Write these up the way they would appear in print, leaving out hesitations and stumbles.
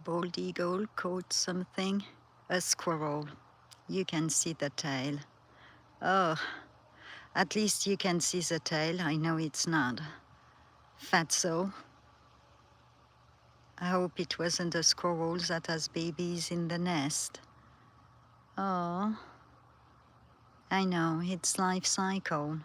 Bald eagle caught something. A squirrel. You can see the tail. Oh, at least you can see the tail. I know it's not fatso. I hope it wasn't a squirrel that has babies in the nest. Oh, I know, it's life cycle.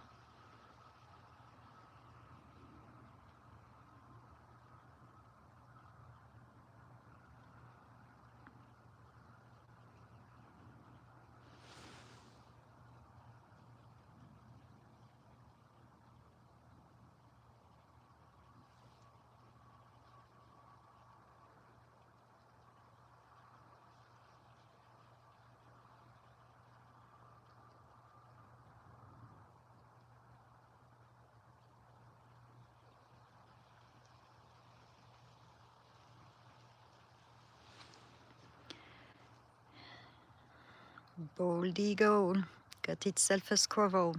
Bald eagle got itself a squirrel.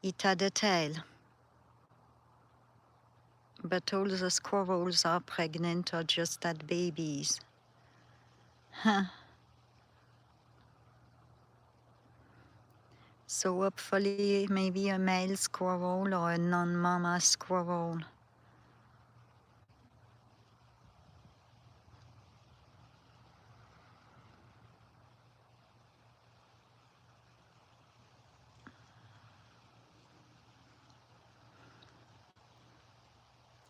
It had a tail, but all the squirrels are pregnant or just had babies. Huh. So hopefully maybe a male squirrel or a non-mama squirrel.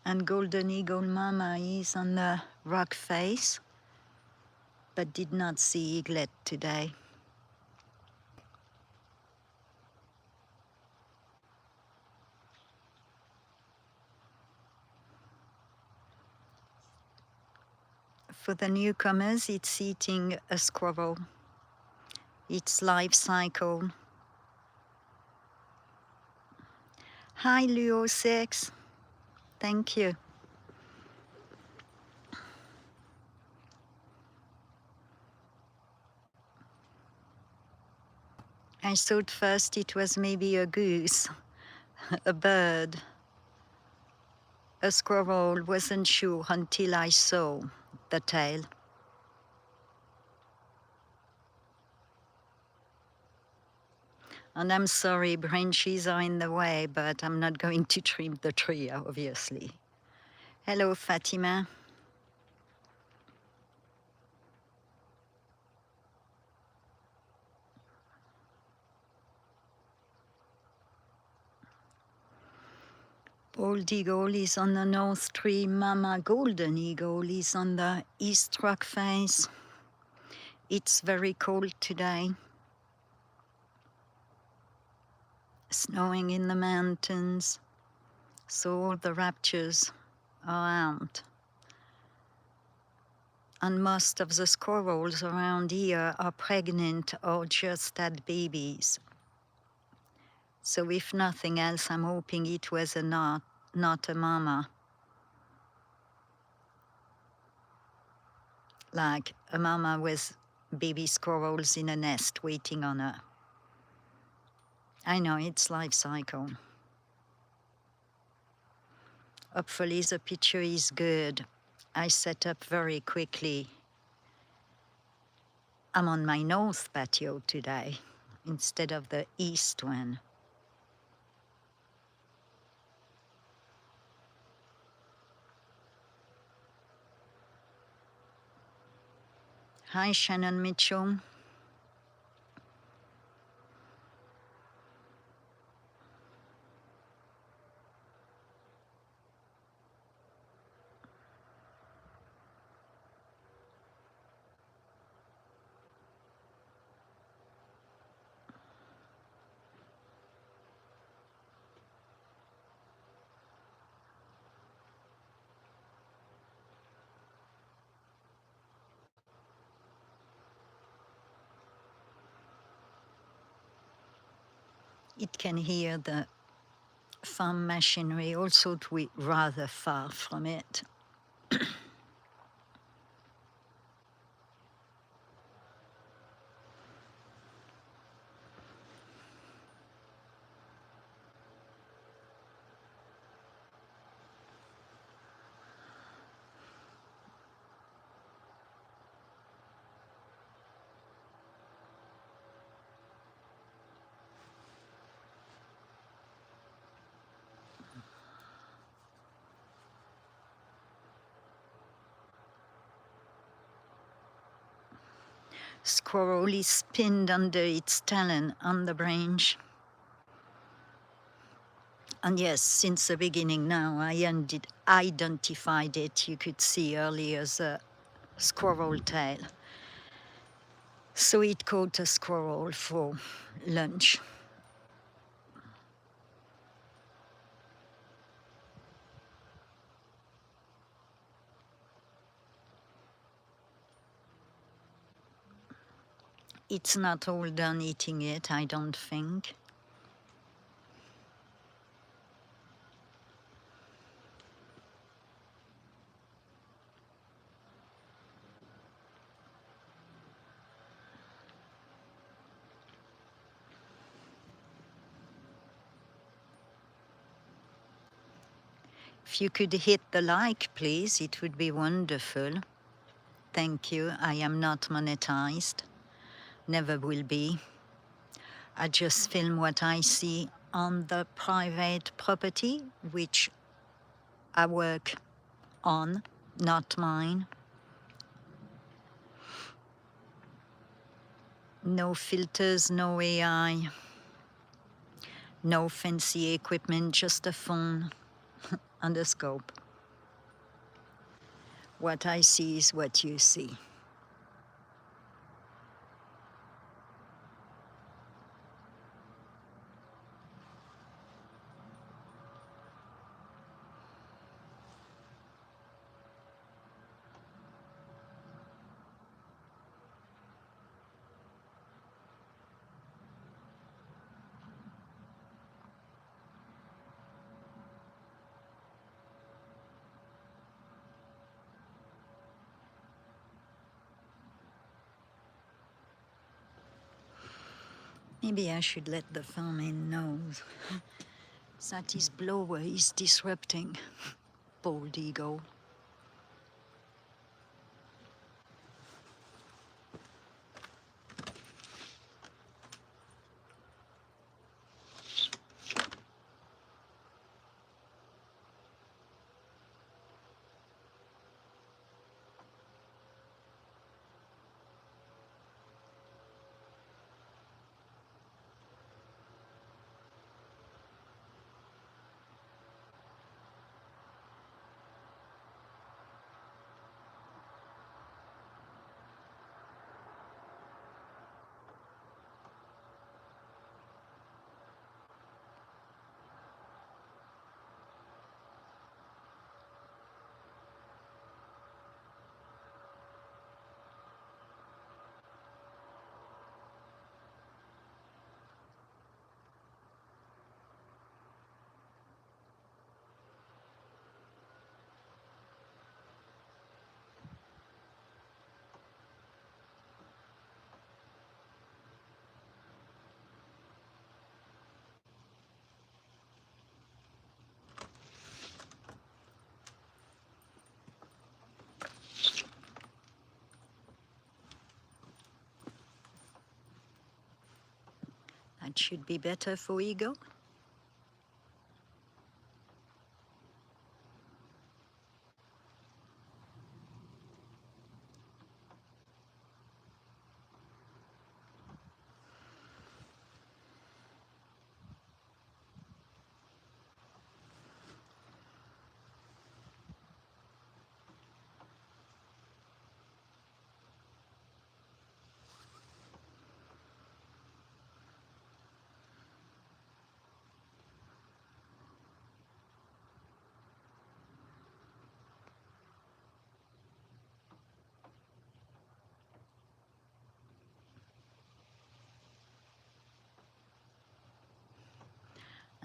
And golden eagle mama is on the rock face, but did not see eaglet today. For the newcomers, it's eating a squirrel. Its life cycle. Hi, Leo 6. Thank you. I thought first it was maybe a goose, a bird. A squirrel, wasn't sure until I saw the tail. And I'm sorry, branches are in the way, but I'm not going to trim the tree, obviously. Hello, Fatima. Bald eagle is on the north tree. Mama golden eagle is on the east rock face. It's very cold today. Snowing in the mountains. So all the raptures are out. And most of the squirrels around here are pregnant or just had babies. So if nothing else, I'm hoping it was not a mama. Like a mama with baby squirrels in a nest waiting on her. I know, it's life cycle. Hopefully the picture is good. I set up very quickly. I'm on my north patio today instead of the east one. Hi, Shannon Mitchell. It can hear the farm machinery, also we're rather far from it. squirrel is pinned under its talon on the branch. And yes, since the beginning now, I identified it. You could see earlier the squirrel tail. So it caught a squirrel for lunch. It's not all done eating it, I don't think. If you could hit the like, please, it would be wonderful. Thank you. I am not monetized. Never will be. I just film what I see on the private property, which I work on, not mine. No filters, no AI, no fancy equipment, just a phone and a scope. What I see is what you see. Maybe I should let the farming know that his blower is disrupting bald eagle. That should be better for eagle.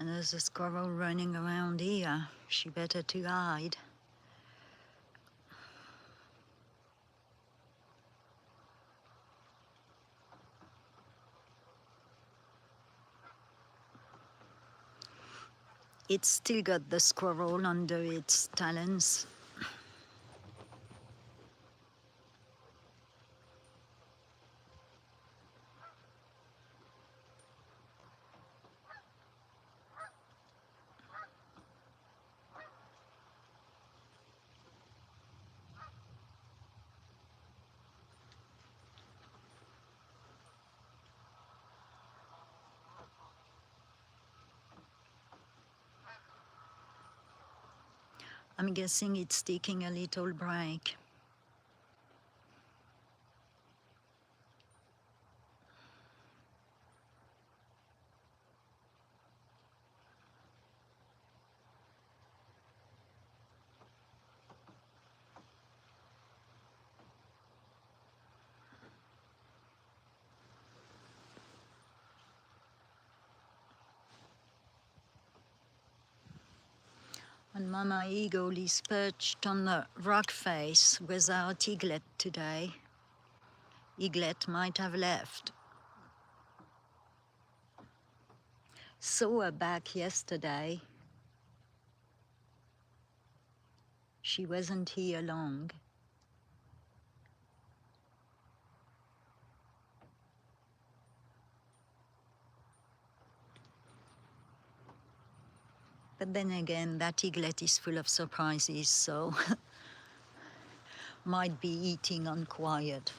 And there's a squirrel running around here. She better to hide. It's still got the squirrel under its talons. I'm guessing it's taking a little break. And Mama Eagle is perched on the rock face without Eaglet today. Eaglet might have left. Saw her back yesterday. She wasn't here long. But then again, that eaglet is full of surprises, so might be eating on quiet.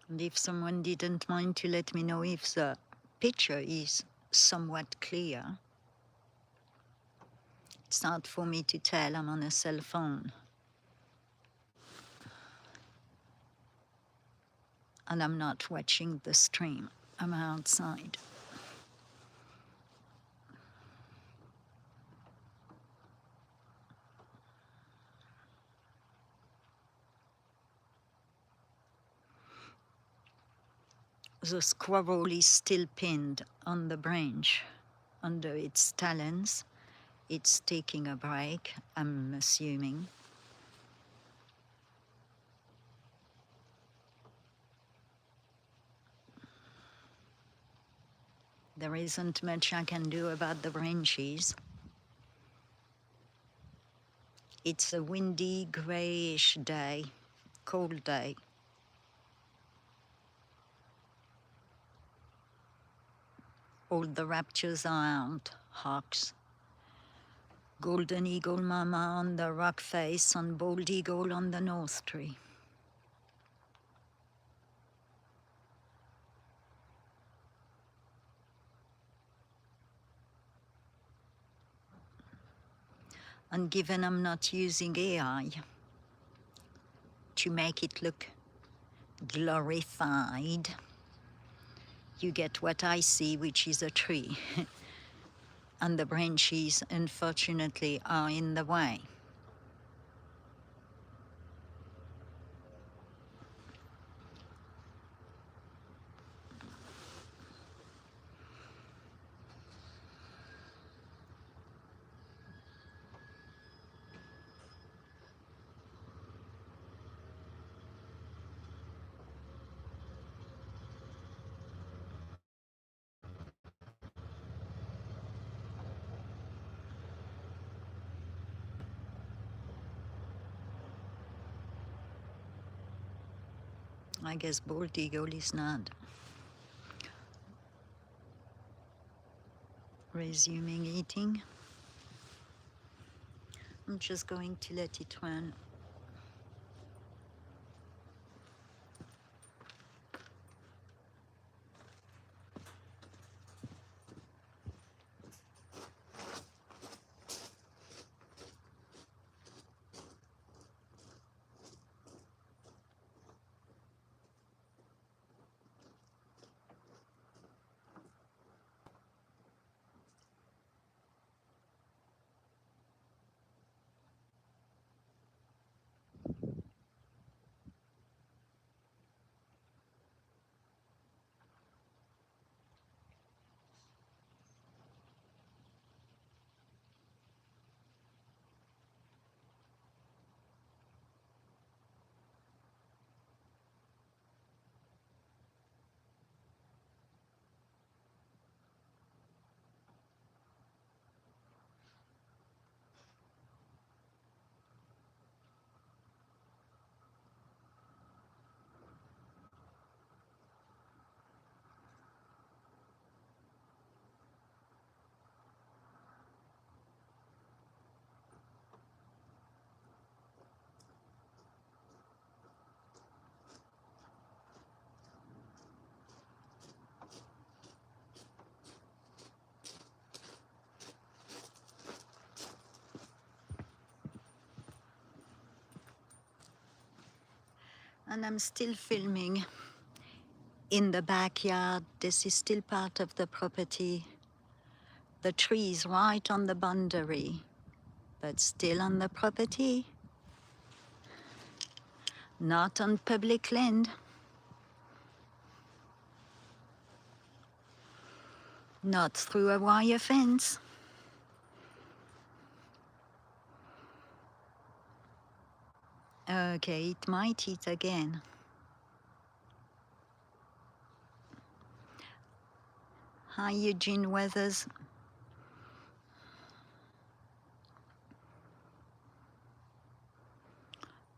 And if someone didn't mind to let me know if the picture is somewhat clear, it's hard for me to tell. I'm on a cell phone. And I'm not watching the stream. I'm outside. The squirrel is still pinned on the branch under its talons. It's taking a break, I'm assuming. There isn't much I can do about the branches. It's a windy, grayish day, cold day. All the raptures are out, hawks. Golden eagle mama on the rock face and bald eagle on the north tree. And given I'm not using AI to make it look glorified, you get what I see, which is a tree. And the branches, unfortunately, are in the way. I guess bald eagle is not. Resuming eating. I'm just going to let it run. And I'm still filming in the backyard. This is still part of the property. The tree is right on the boundary, but still on the property. Not on public land. Not through a wire fence. Okay, it might eat again. Hi, Eugene Weathers.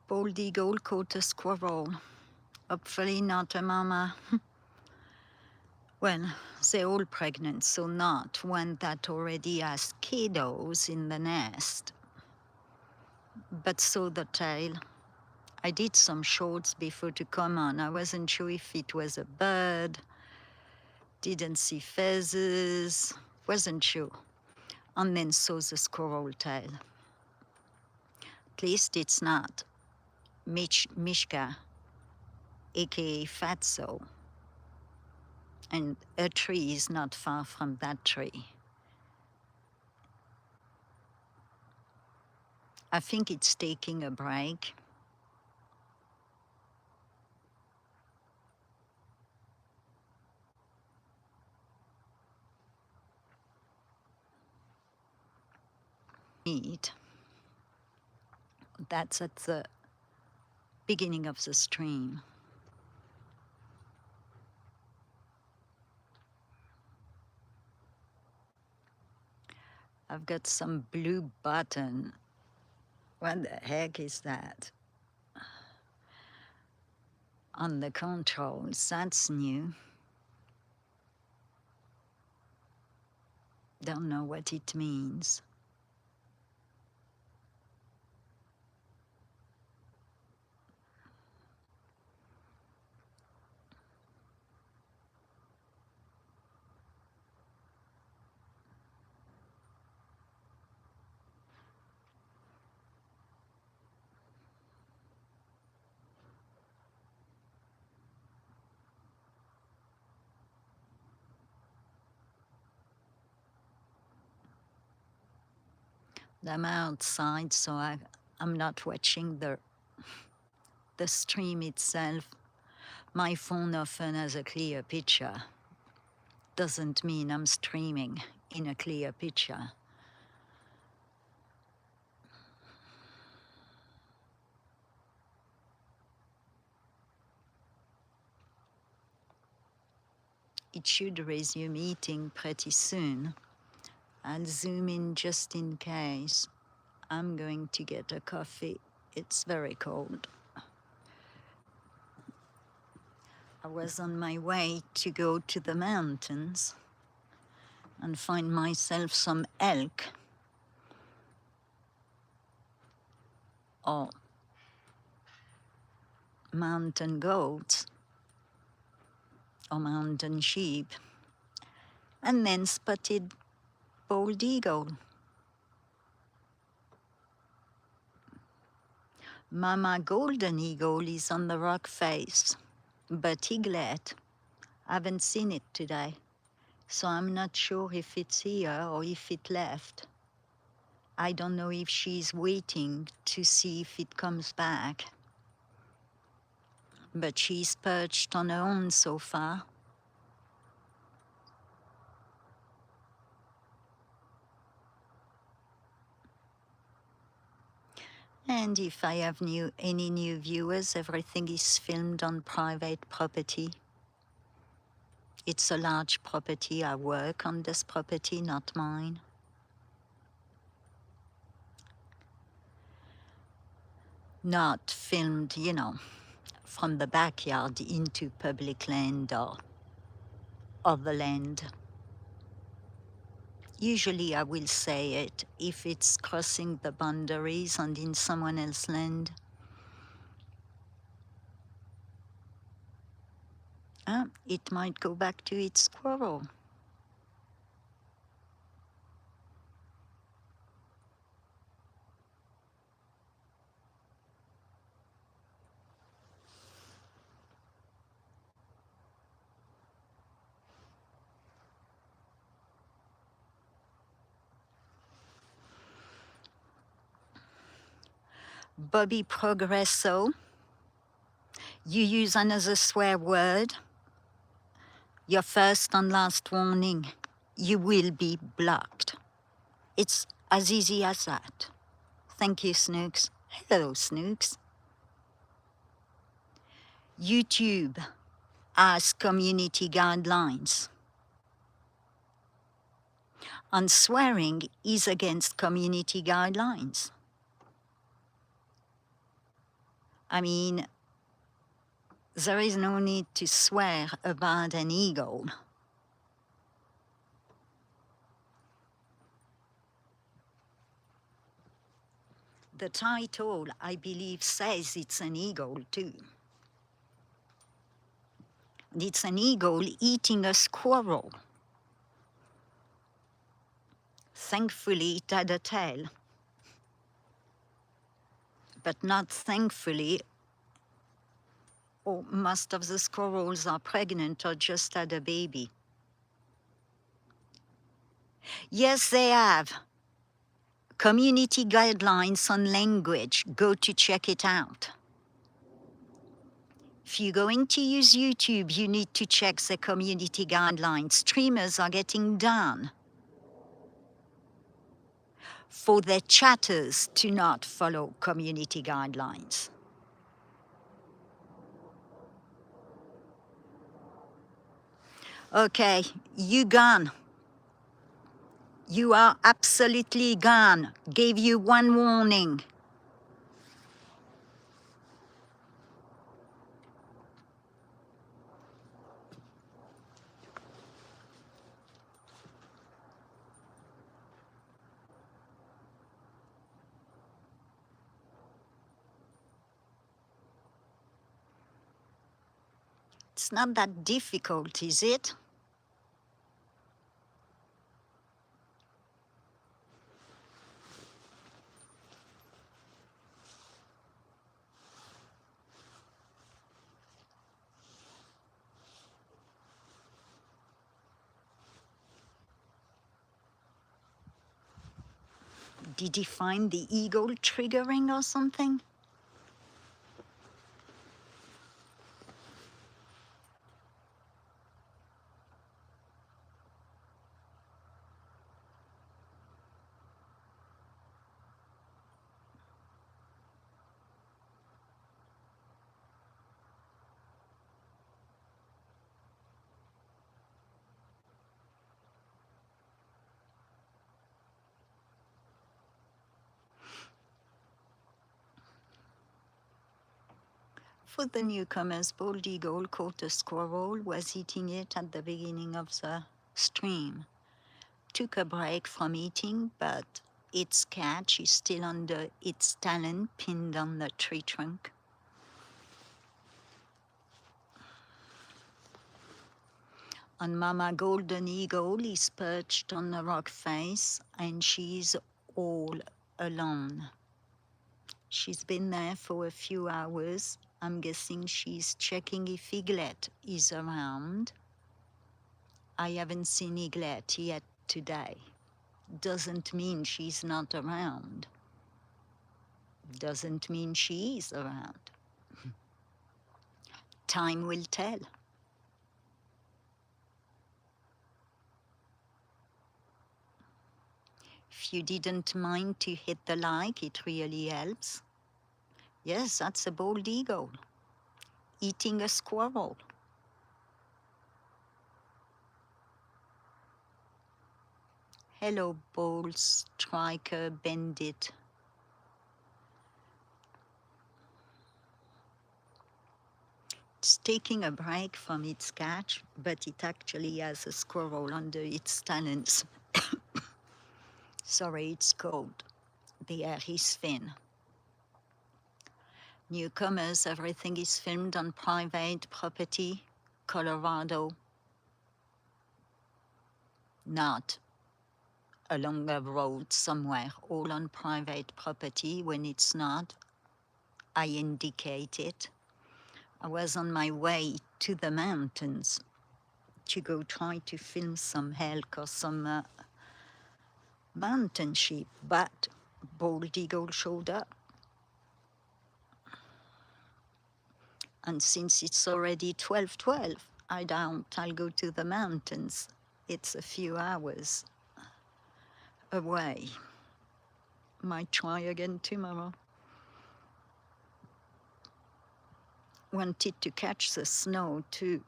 Bald eagle caught a squirrel. Hopefully not a mama. Well, they're all pregnant, so not one that already has kiddos in the nest. But saw the tail. I did some shorts before to come on. I wasn't sure if it was a bird. Didn't see feathers. Wasn't sure. And then saw the squirrel tail. At least it's not Mishka, aka Fatso. And a tree is not far from that tree. I think it's taking a break. Eat. That's at the beginning of the stream. I've got some blue button. What the heck is that? On the controls, that's new. Don't know what it means. I'm outside, so I'm not watching the stream itself. My phone often has a clear picture. Doesn't mean I'm streaming in a clear picture. It should resume eating pretty soon. I'll zoom in just in case. I'm going to get a coffee. It's very cold. I was on my way to go to the mountains and find myself some elk or mountain goats or mountain sheep, and then spotted bald eagle. Mama golden eagle is on the rock face, but eaglet, I haven't seen it today, so I'm not sure if it's here or if it left. I don't know if she's waiting to see if it comes back, but she's perched on her own so far. And if I have any new viewers, everything is filmed on private property. It's a large property. I work on this property, not mine. Not filmed, from the backyard into public land or other land. Usually I will say it if it's crossing the boundaries and in someone else's land. It might go back to its squirrel. Bobby Progresso, you use another swear word, your first and last warning, you will be blocked. It's as easy as that. Thank you, Snooks. Hello, Snooks. YouTube has community guidelines, and swearing is against community guidelines. I mean, there is no need to swear about an eagle. The title, I believe, says it's an eagle too. And it's an eagle eating a squirrel. Thankfully, it had a tail. But not thankfully, or most of the squirrels are pregnant or just had a baby. Yes, they have community guidelines on language. Go to check it out. If you're going to use YouTube, you need to check the community guidelines. Streamers are getting done for their chatters to not follow community guidelines. Okay, you gone. You are absolutely gone. Gave you one warning. It's not that difficult, is it? Did he find the eagle triggering or something? For the newcomers, bald eagle caught a squirrel, was eating it at the beginning of the stream. Took a break from eating, but its catch is still under its talon, pinned on the tree trunk. And Mama Golden Eagle is perched on the rock face, and she's all alone. She's been there for a few hours. I'm guessing she's checking if Eaglet is around. I haven't seen Eaglet yet today. Doesn't mean she's not around. Doesn't mean she is around. Time will tell. If you didn't mind to hit the like, it really helps. Yes, that's a bald eagle eating a squirrel. Hello, bald striker bandit. It's taking a break from its catch, but it actually has a squirrel under its talons. Sorry, it's cold. The air is thin. Newcomers, everything is filmed on private property, Colorado. Not along a road somewhere, all on private property. When it's not, I indicate it. I was on my way to the mountains to go try to film some elk or some mountain sheep, but bald eagle showed up. And since it's already 12:12, I doubt I'll go to the mountains. It's a few hours away. Might try again tomorrow. Wanted to catch the snow too.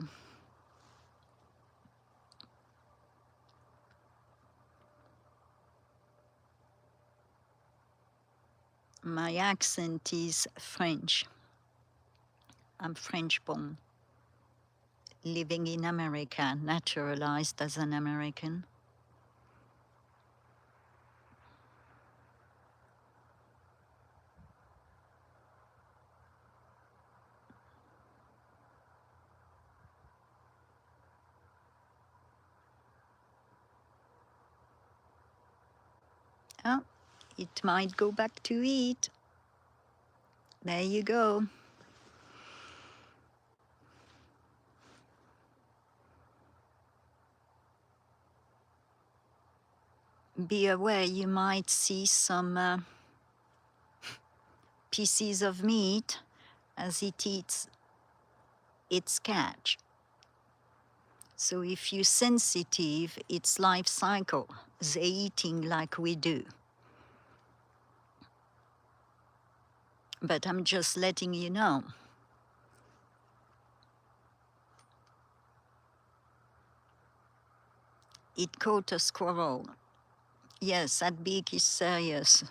My accent is French. I'm French born, living in America, naturalized as an American. Oh, it might go back to eat. There you go. Be aware you might see some pieces of meat as it eats its catch. So if you're sensitive, it's life cycle, they eating like we do. But I'm just letting you know. It caught a squirrel. Yes, that beak is serious.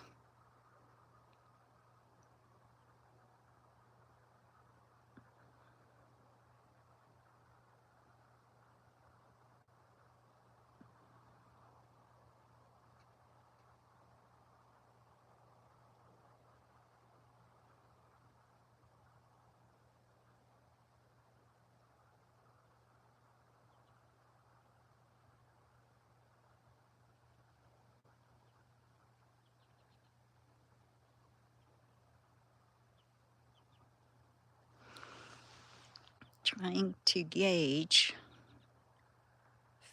Trying to gauge.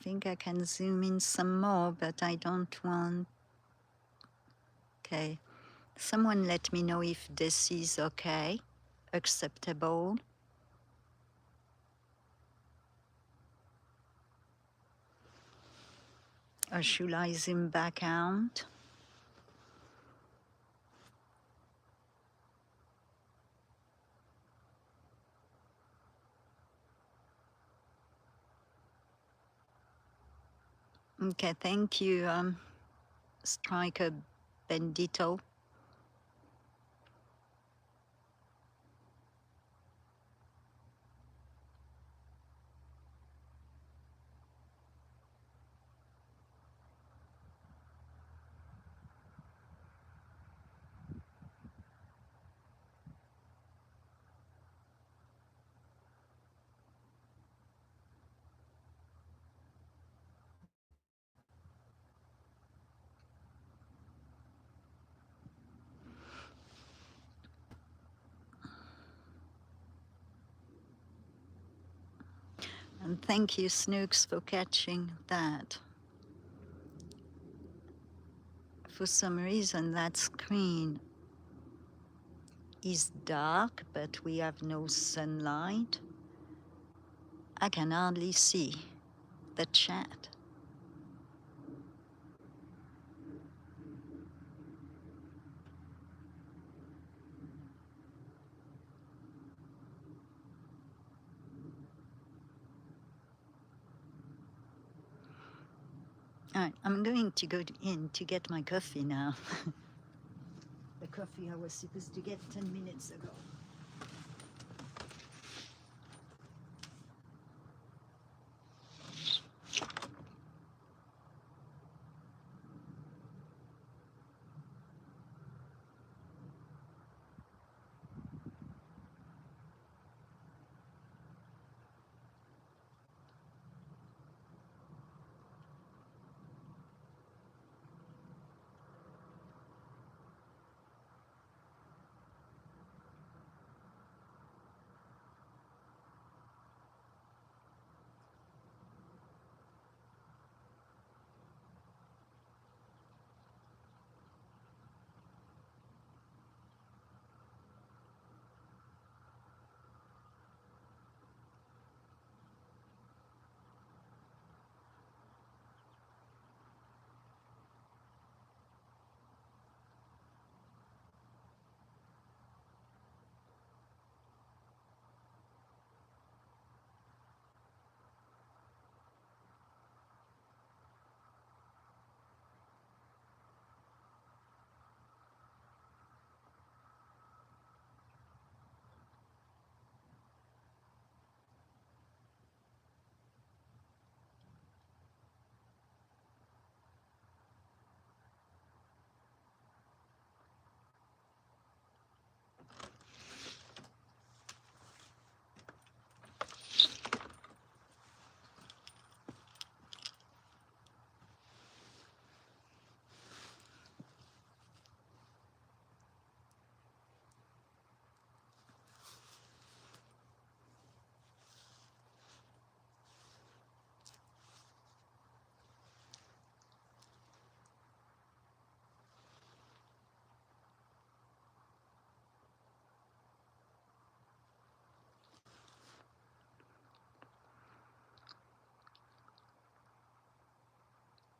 Think I can zoom in some more, but I don't want. Okay. Someone let me know if this is okay, acceptable. Or should I zoom back out? Okay, thank you, Striker Bendito. And thank you, Snooks, for catching that. For some reason, that screen is dark, but we have no sunlight. I can hardly see the chat. All right, I'm going to go in to get my coffee now. The coffee I was supposed to get 10 minutes ago.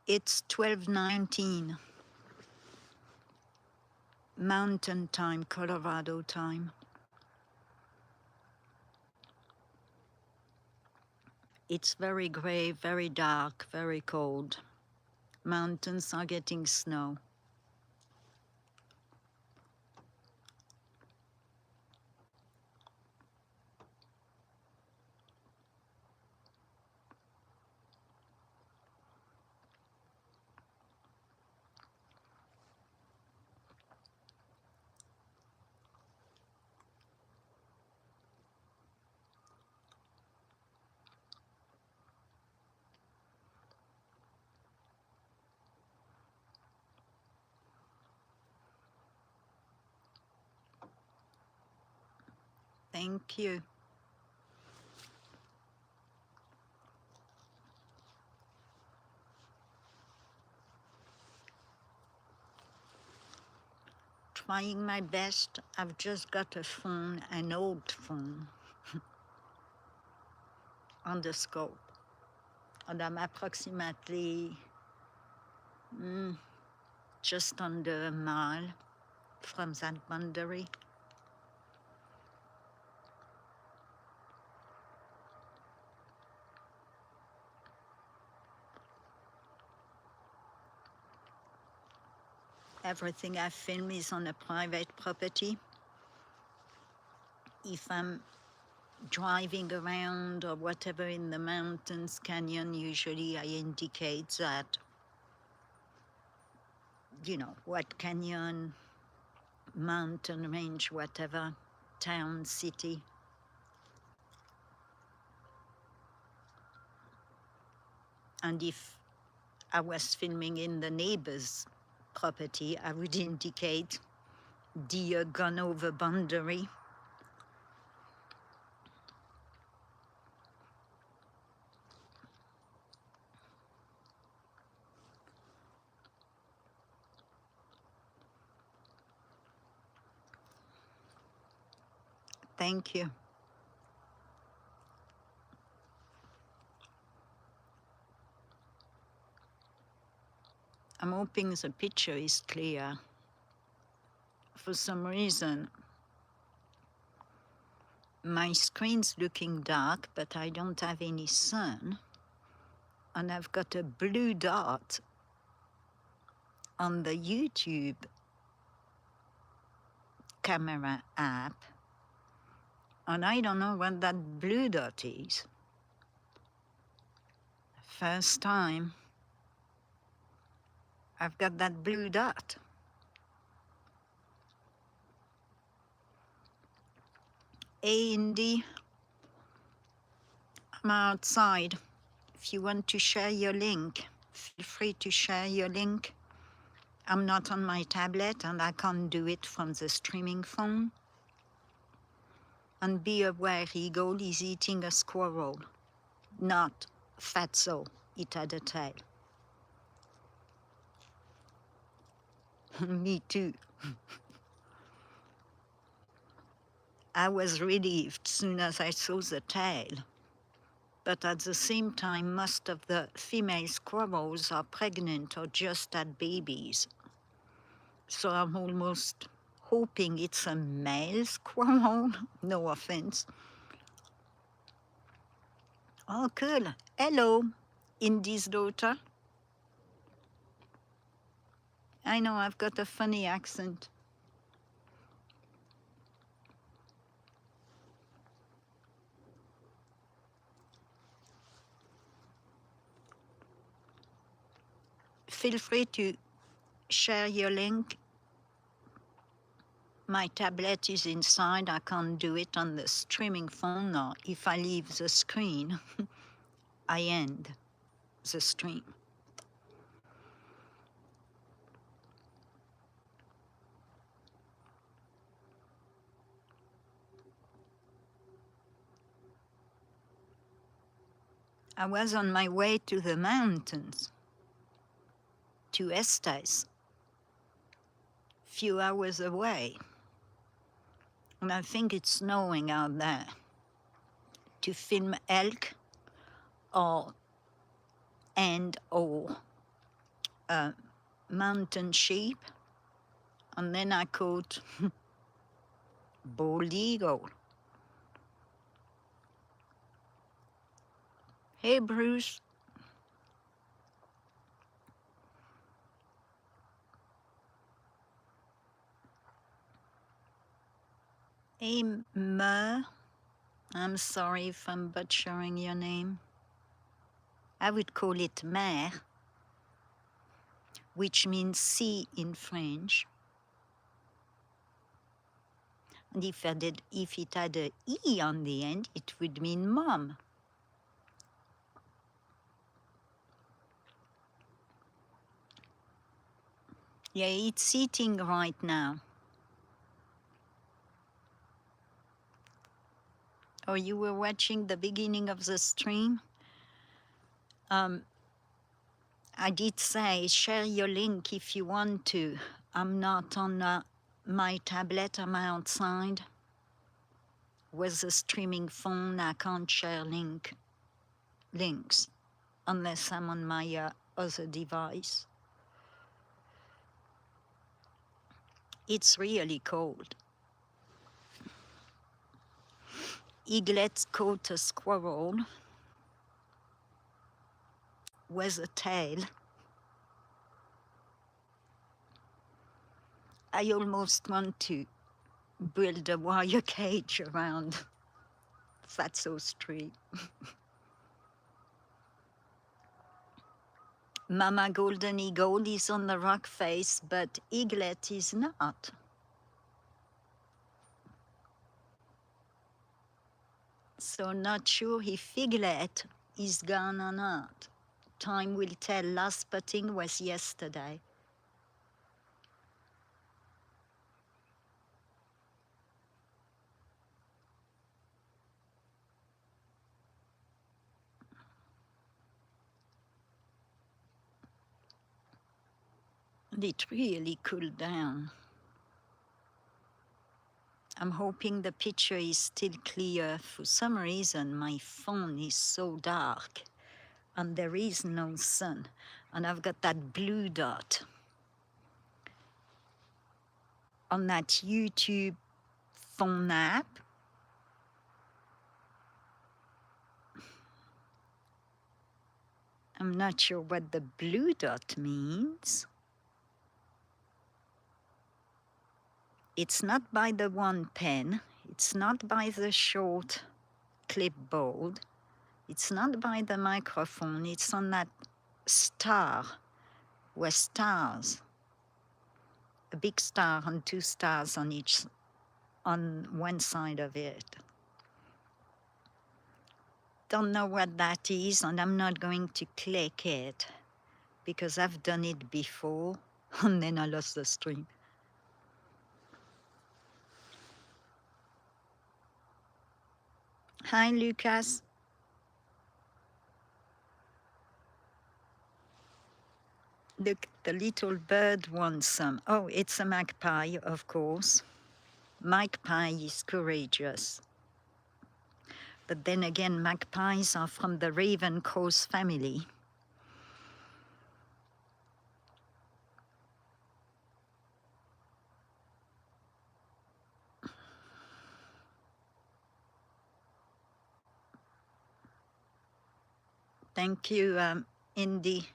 It's 12:19 Mountain Time, Colorado time. It's very gray, very dark, very cold. Mountains are getting snow. Thank you. Trying my best. I've just got a phone, an old phone, on the scope. And I'm approximately just under a mile from that boundary. Everything I film is on a private property. If I'm driving around or whatever in the mountains, canyon, usually I indicate that, you know, what canyon, mountain range, whatever, town, city. And if I was filming in the neighbor's property, I would indicate deer gone over boundary. Thank you. I'm hoping the picture is clear. For some reason, my screen's looking dark, but I don't have any sun. And I've got a blue dot on the YouTube camera app. And I don't know what that blue dot is. First time I've got that blue dot. Hey, Indy, I'm outside. If you want to share your link, feel free to share your link. I'm not on my tablet and I can't do it from the streaming phone. And be aware, Eagle is eating a squirrel, not fatso, it had a tail. Me too. I was relieved soon as I saw the tail. But at the same time, most of the female squirrels are pregnant or just had babies. So I'm almost hoping it's a male squirrel. No offense. Oh, cool. Hello, Indy's daughter. I know I've got a funny accent. Feel free to share your link. My tablet is inside. I can't do it on the streaming phone, or if I leave the screen, I end the stream. I was on my way to the mountains, to Estes, few hours away. And I think it's snowing out there, to film elk or mountain sheep, and then I caught bald eagle. Hey, Bruce. Hey, Mer. I'm sorry if I'm butchering your name. I would call it mer, which means sea in French. And if it had a E on the end, it would mean mom. Yeah, it's eating right now. Oh, you were watching the beginning of the stream? I did say share your link if you want to. I'm not on my tablet, I'm outside. With a streaming phone, I can't share links unless I'm on my other device. It's really cold. Eaglet caught a squirrel with a tail. I almost want to build a wire cage around Fatso's tree. Mama Golden Eagle is on the rock face, but Eaglet is not. So not sure if Eaglet is gone or not. Time will tell. Last spotting was yesterday. And it really cooled down. I'm hoping the picture is still clear. For some reason, my phone is so dark and there is no sun. And I've got that blue dot on that YouTube phone app. I'm not sure what the blue dot means. It's not by the one pen. It's not by the short clipboard. It's not by the microphone. It's on that star with stars. A big star and two stars on one side of it. Don't know what that is, and I'm not going to click it because I've done it before and then I lost the stream. Hi, Lucas. Look, the little bird wants some. Oh, it's a magpie, of course. Magpie is courageous. But then again, magpies are from the raven crows family. Thank you, Indy.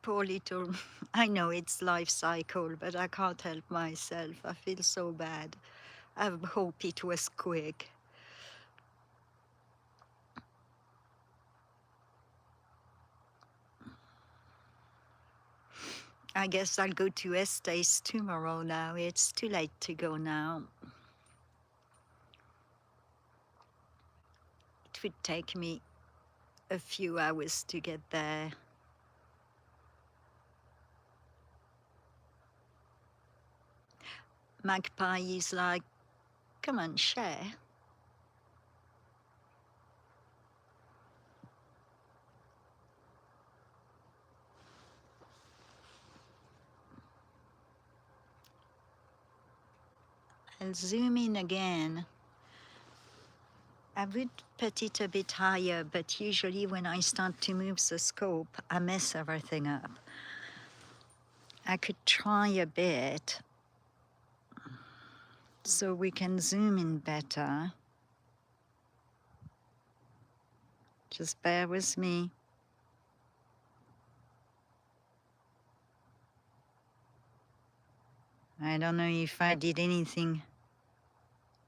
Poor little, I know it's life cycle, but I can't help myself. I feel so bad. I hope it was quick. I guess I'll go to Estes tomorrow now. It's too late to go now. It would take me a few hours to get there. Magpie is like, come on, share. I'll zoom in again. I would put it a bit higher, but usually when I start to move the scope, I mess everything up. I could try a bit so we can zoom in better. Just bear with me. I don't know if I did anything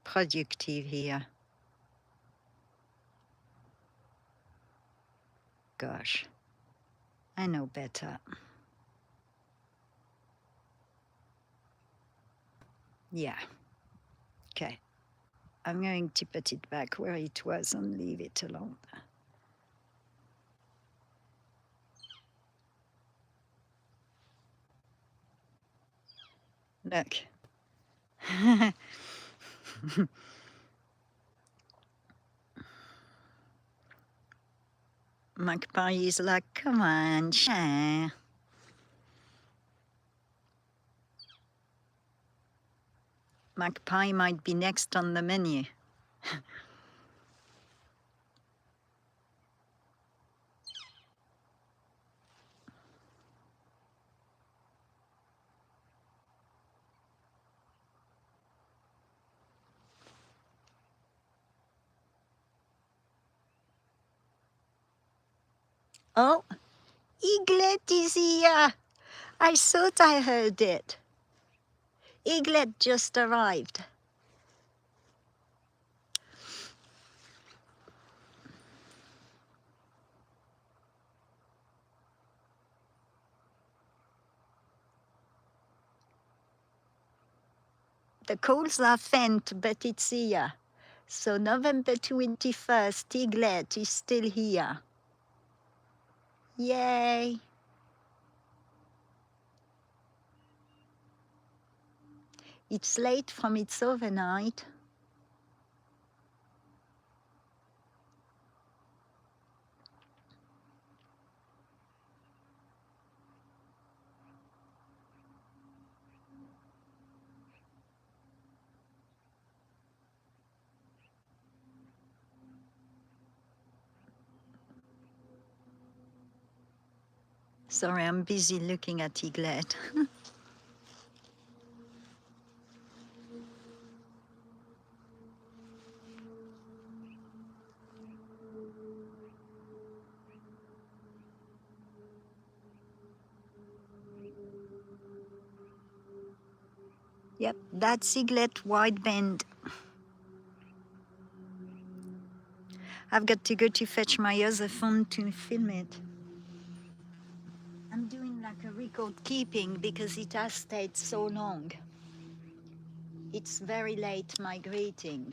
productive here. Gosh, I know better. Yeah, okay. I'm going to put it back where it was and leave it alone. Look. Magpie is like, come on, share. Magpie might be next on the menu. Oh, Eaglet is here. I thought I heard it. Eaglet just arrived. The calls are faint, but it's here. So November 21st, Eaglet is still here. Yay! It's late from its overnight. Sorry, I'm busy looking at Eaglet. Yep, that's Eaglet wideband. I've got to go to fetch my other phone to film it. I'm doing like a record keeping because it has stayed so long. It's very late migrating.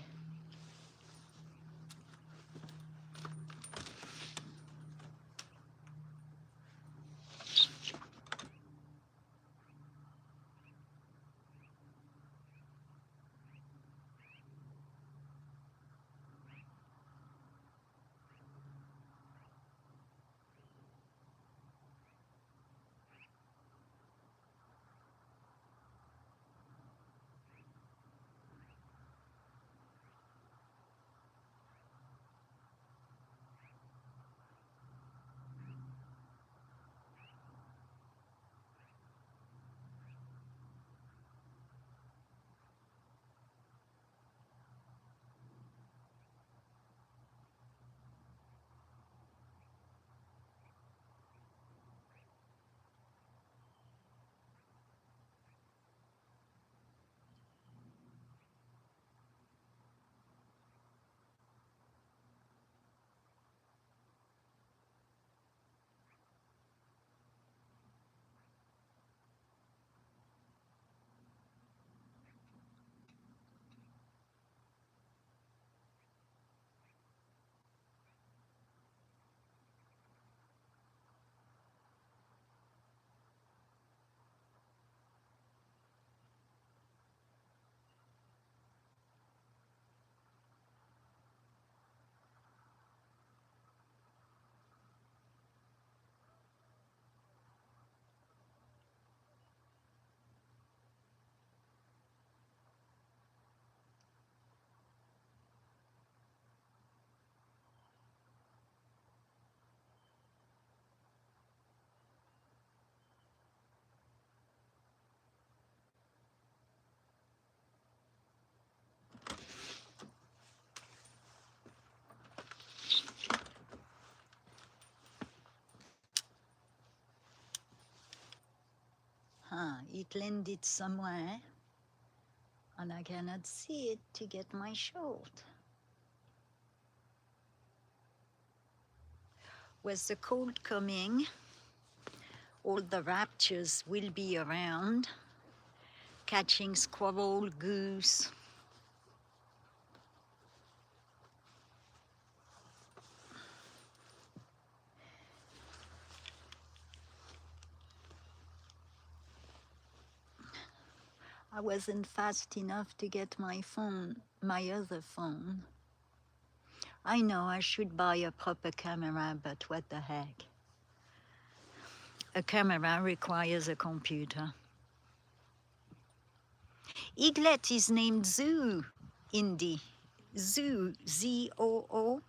it landed somewhere and I cannot see it to get my shot. With the cold coming, all the raptors will be around, catching squirrel, goose. I wasn't fast enough to get my phone, my other phone. I know I should buy a proper camera, but what the heck. A camera requires a computer. Eaglet is named Zoo, Indy. Zoo, Z-O-O.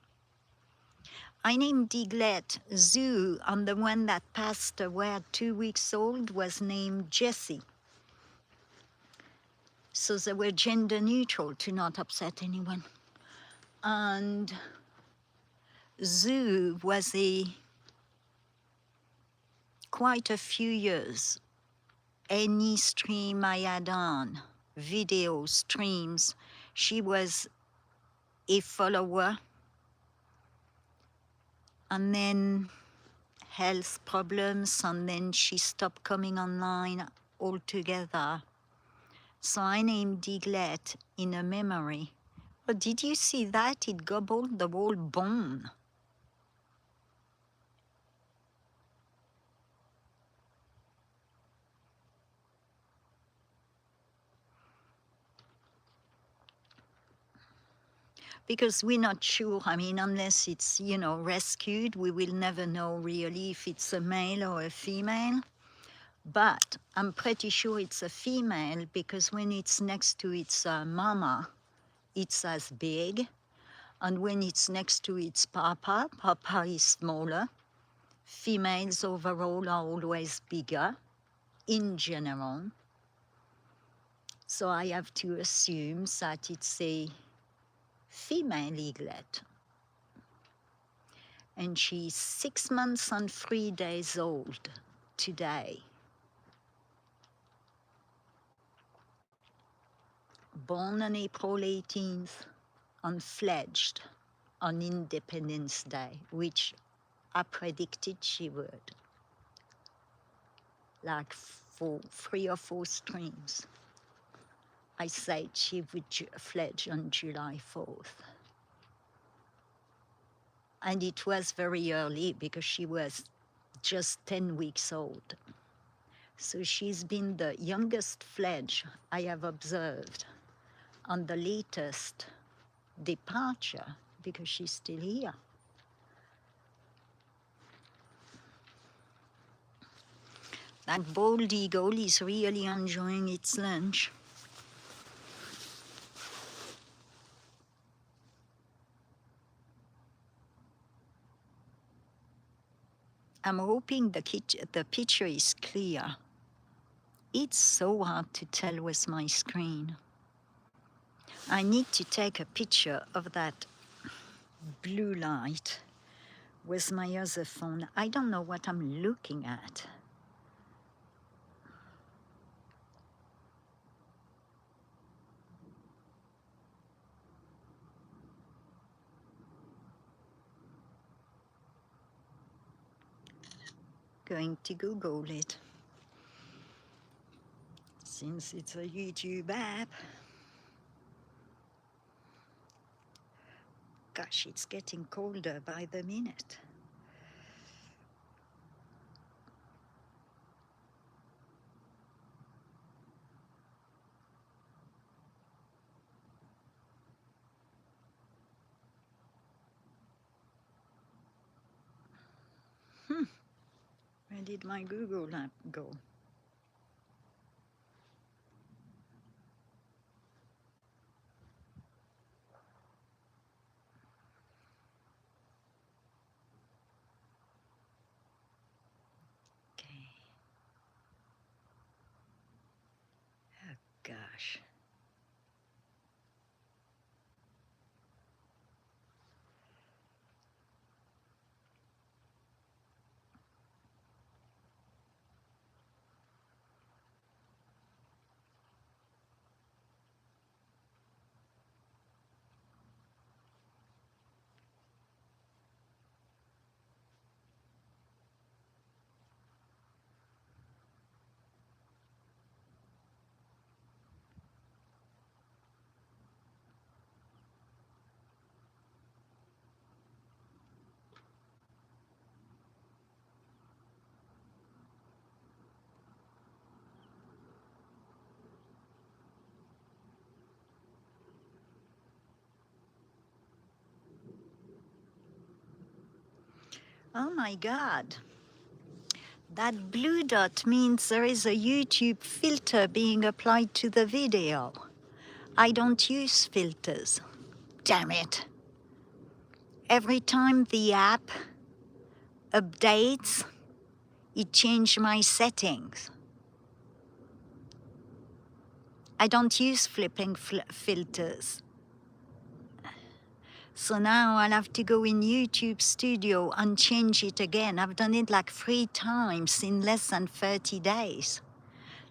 I named Eaglet Zoo, and the one that passed away at 2 weeks old was named Jessie. So they were gender neutral to not upset anyone. And Zoo was quite a few years. Any stream I had on, video streams, she was a follower. And then health problems, and then she stopped coming online altogether. So I named Eaglet in her memory. But did you see that? It gobbled the whole bone. Because we're not sure, I mean, unless it's, you know, rescued, we will never know really if it's a male or a female. But I'm pretty sure it's a female because when it's next to its mama, it's as big. And when it's next to its papa, papa is smaller. Females overall are always bigger, in general. So I have to assume that it's a female eaglet. And she's 6 months and 3 days old today. Born on April 18th and fledged on Independence Day, which I predicted she would. Like for 3 or 4 streams. I said she would fledge on July 4th. And it was very early because she was just 10 weeks old. So she's been the youngest fledge I have observed on the latest departure because she's still here. That bald eagle is really enjoying its lunch. I'm hoping the picture is clear. It's so hard to tell with my screen. I need to take a picture of that blue light with my other phone. I don't know what I'm looking at. Going to Google it. Since it's a YouTube app. Gosh, it's getting colder by the minute. Where did my Google app go? Okay. Oh, gosh. Oh my God. That blue dot means there is a YouTube filter being applied to the video. I don't use filters. Damn it. Every time the app updates, it changes my settings. I don't use flipping filters. So now I'll have to go in YouTube Studio and change it again. I've done it like 3 times in less than 30 days.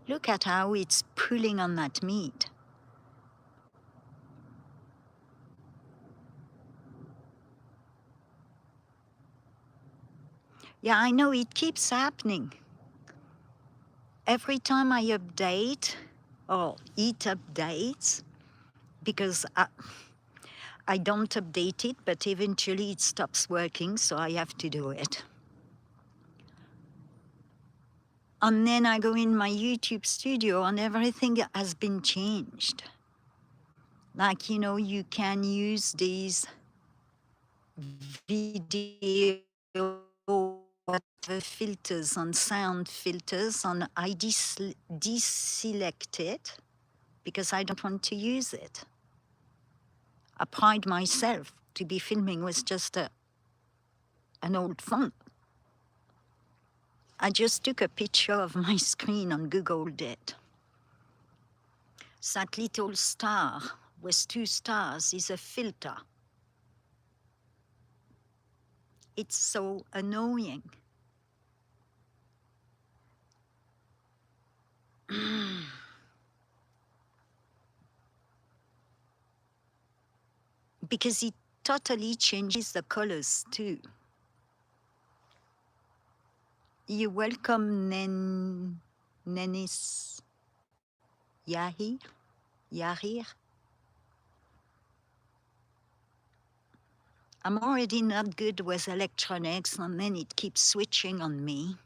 Look at how it's pulling on that meat. Yeah, I know it keeps happening. Every time I update, or it updates, because I don't update it, but eventually it stops working, so I have to do it. And then I go in my YouTube Studio and everything has been changed. Like, you know, you can use these video whatever filters and sound filters, and I deselect it because I don't want to use it. I pride myself to be filming with just an old phone. I just took a picture of my screen and Googled it. That little star with 2 stars is a filter. It's so annoying. Because it totally changes the colors too. You're welcome, Nenis Yahir. I'm already not good with electronics, and then it keeps switching on me.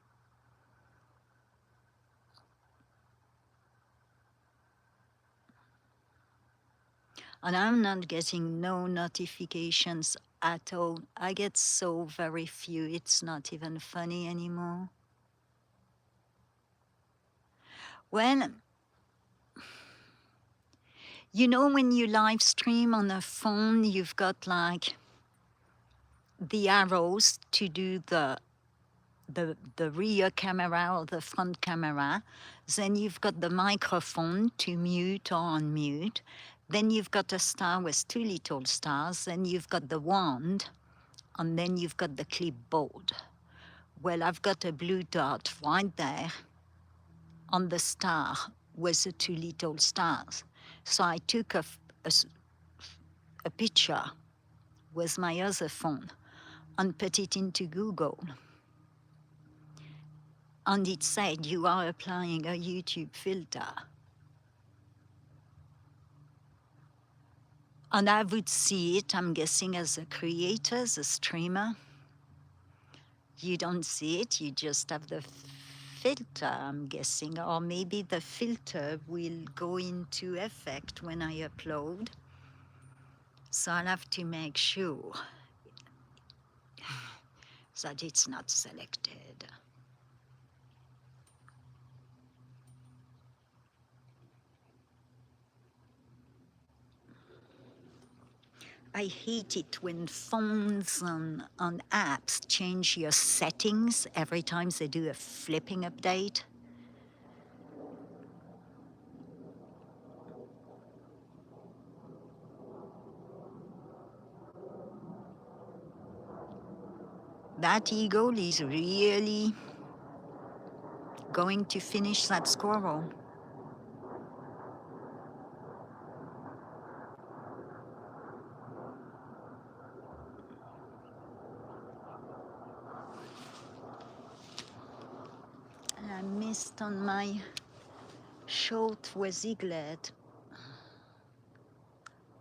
And I'm not getting no notifications at all. I get so very few, it's not even funny anymore. Well, you know, when you live stream on a phone, you've got like the arrows to do the rear camera or the front camera. Then you've got the microphone to mute or unmute. Then you've got a star with 2 little stars. Then you've got the wand, and then you've got the clipboard. Well, I've got a blue dot right there on the star with the 2 little stars. So I took a picture with my other phone and put it into Google. And it said, you are applying a YouTube filter. And I would see it, I'm guessing, as a creator, as a streamer. You don't see it, you just have the filter, I'm guessing. Or maybe the filter will go into effect when I upload. So I'll have to make sure that it's not selected. I hate it when phones and apps change your settings every time they do a flipping update. That eagle is really going to finish that squirrel. I missed on my shot with eaglet.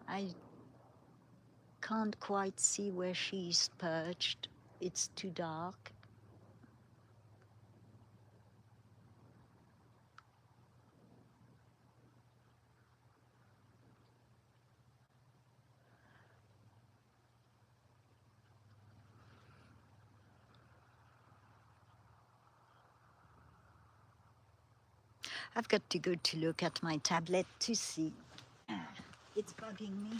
I can't quite see where she's perched. It's too dark. I've got to go to look at my tablet to see. It's bugging me.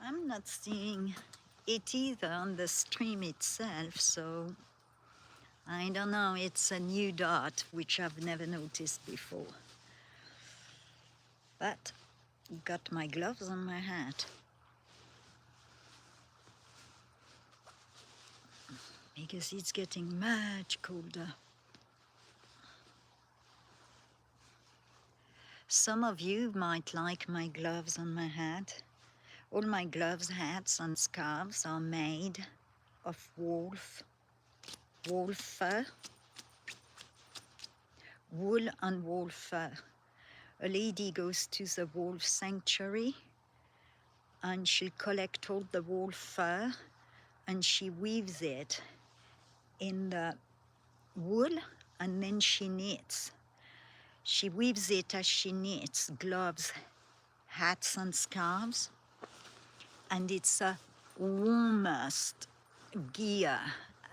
I'm not seeing it either on the stream itself, so I don't know. It's a new dot which I've never noticed before. But got my gloves on my hat because it's getting much colder. Some of you might like my gloves on my hat. All my gloves, hats and scarves are made of wolf fur, wool and wolf fur. A lady goes to the wolf sanctuary and she'll collect all the wolf fur and she weaves it in the wool and then she knits. She weaves it as she knits gloves, hats and scarves, and it's the warmest gear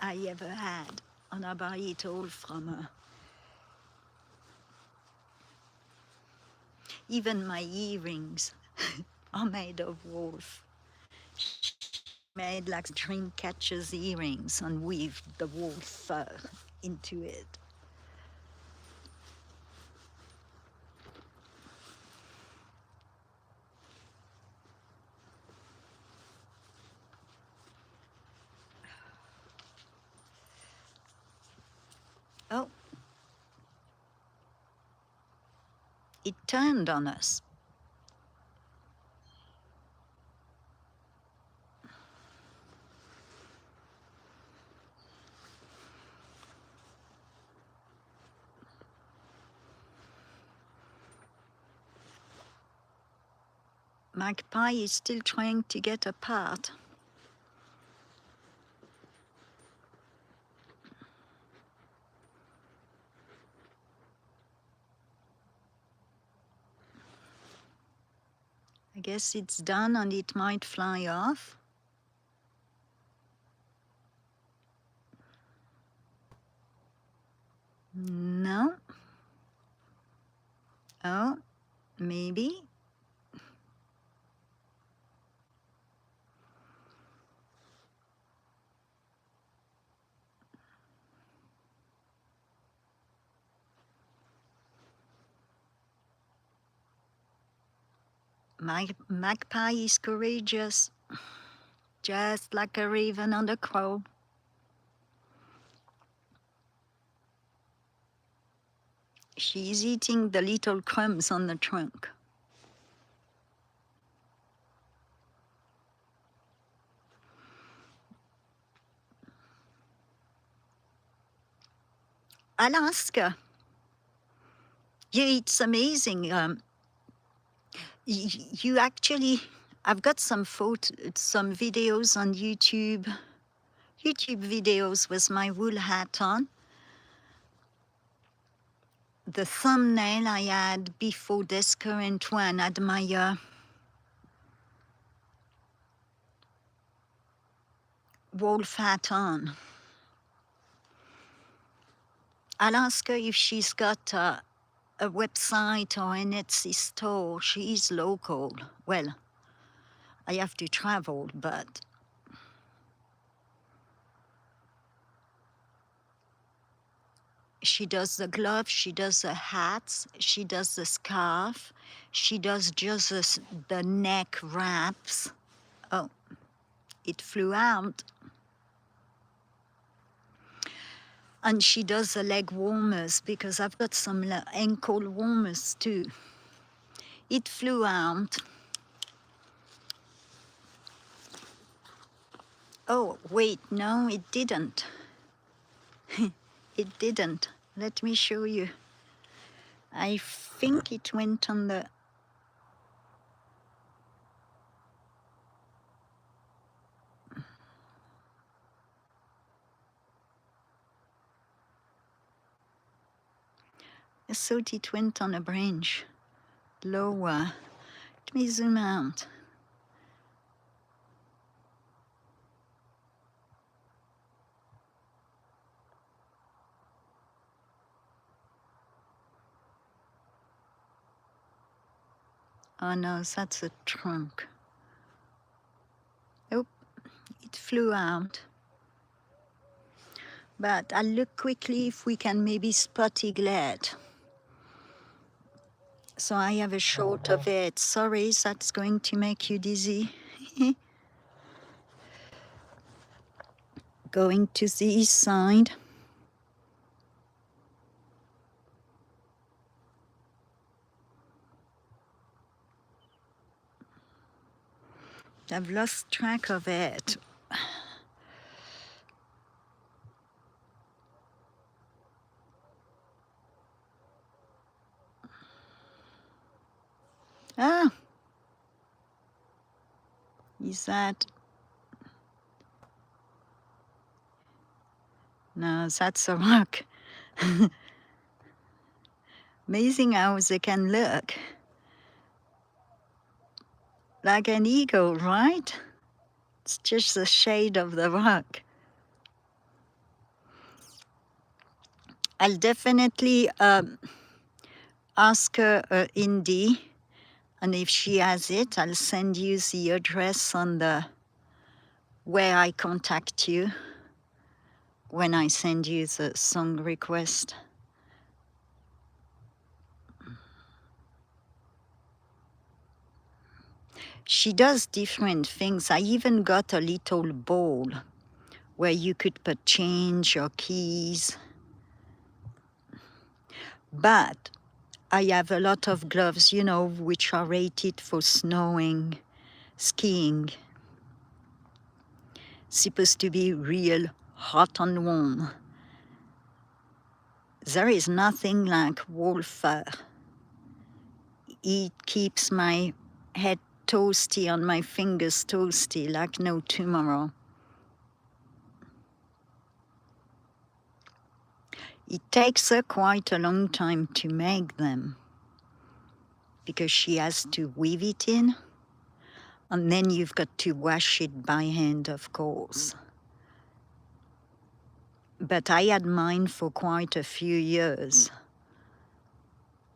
I ever had, and I buy it all from her. Even my earrings are made of wolf. She made like dream catcher's earrings and weaved the wolf fur into it. Oh, it turned on us. Magpie is still trying to get apart. guess it's done and it might fly off. No. Oh, maybe. My magpie is courageous, just like a raven and a crow. She's eating the little crumbs on the trunk. Alaska. Yeah, it's amazing. You actually, I've got some videos on YouTube. YouTube videos with my wool hat on. The thumbnail I had before this current one had my wolf hat on. I'll ask her if she's got a website or an Etsy store. She's local. Well, I have to travel, but she does the gloves, she does the hats, she does the scarf, she does just the neck wraps. Oh, it flew out. And she does the leg warmers because I've got some ankle warmers too. It flew out. Oh, wait, no, it didn't. It didn't. Let me show you. I think it went on the... I thought it went on a branch. Lower. Let me zoom out. Oh no, that's a trunk. Oh, it flew out. But I'll look quickly if we can maybe spot eaglet. So I have a shot of it. Sorry, that's going to make you dizzy. Going to the east side. I've lost track of it. Ah, is that? No, that's a rock. Amazing how they can look like an eagle, right? It's just the shade of the rock. I'll definitely ask her Indy, and if she has it, I'll send you the address on the where I contact you when I send you the song request. She does different things. I even got a little bowl where you could put change or keys. But I have a lot of gloves, you know, which are rated for snowing, skiing. Supposed to be real hot and warm. There is nothing like wool fur. It keeps my head toasty and my fingers toasty like no tomorrow. It takes her quite a long time to make them because she has to weave it in. And then you've got to wash it by hand, of course. But I had mine for quite a few years.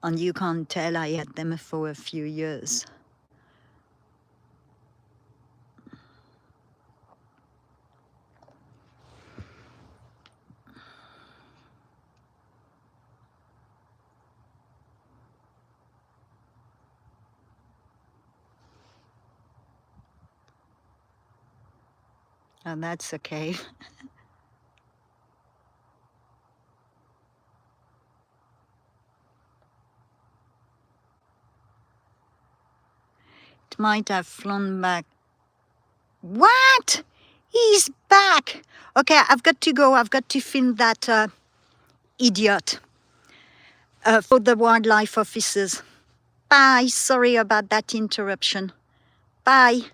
And you can't tell I had them for a few years. And that's okay. It might have flown back. What? He's back. Okay, I've got to go. I've got to film that idiot for the wildlife officers. Bye. Sorry about that interruption. Bye.